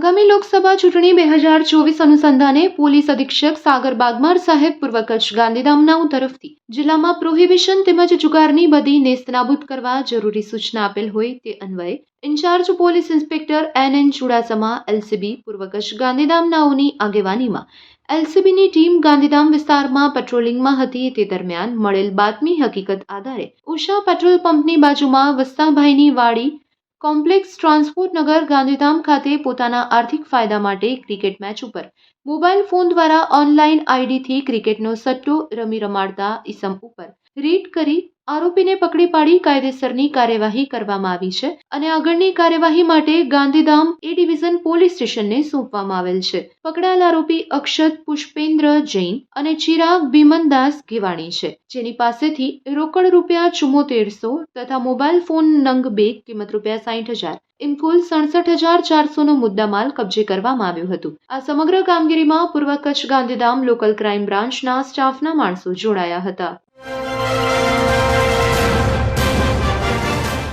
આગામી લોકસભા ચૂંટણી 2024 અનુસંધાને પોલીસ અધિક્ષક સાગર બાગમાર સાહેબ પૂર્વ કચ્છ ગાંધીધામના તરફથી જિલ્લામાં પ્રોહિબિશન તેમજ જુગારની બધી નેસ્તનાબૂદ કરવા જરૂરી સૂચના આપેલ હોય તે અન્વયે incharge police inspector NN Chudasama LCB પૂર્વ કચ્છ ગાંધીધામનાઓની આગેવાનીમાં LCBની ટીમ ગાંધીધામ વિસ્તારમાં પેટ્રોલિંગમાં હતી તે દરમિયાન મળેલ બાતમી હકીકત આધારે ઉષા પેટ્રોલ પંપની બાજુમાં વસ્તાભાઈની વાડી કોમ્પ્લેક્સ ટ્રાન્સપોર્ટ નગર ગાંધીધામ ખાતે પોતાના આર્થિક ફાયદા માટે ક્રિકેટ મેચ ઉપર મોબાઈલ ફોન દ્વારા ઓનલાઈન આઈડીથી ક્રિકેટનો સટ્ટો રમાડતા ઈસમ ઉપર રેડ કરી આરોપીને પકડી પાડી કાયદેસરની કાર્યવાહી કરવામાં આવી છે અને આગળની કાર્યવાહી માટે ગાંધીધામ એ ડિવિઝન પોલીસ સ્ટેશનને સોંપવામાં આવેલ છે. પકડાયેલ આરોપી અક્ષત પુષ્પેન્દ્ર જૈન અને ચિરાગ ભીમનદાસ ઘેવાણી છે, જેની પાસેથી રોકડ રૂપિયા 7400 તથા મોબાઈલ ફોન નંગ 2 કિંમત રૂપિયા 60,000 એમ કુલ 67,400નો મુદ્દામાલ કબજે કરવામાં આવ્યું હતું. આ સમગ્ર કામગીરીમાં પૂર્વ કચ્છ ગાંધીધામ લોકલ ક્રાઇમ બ્રાન્ચના સ્ટાફના માણસો જોડાયા હતા.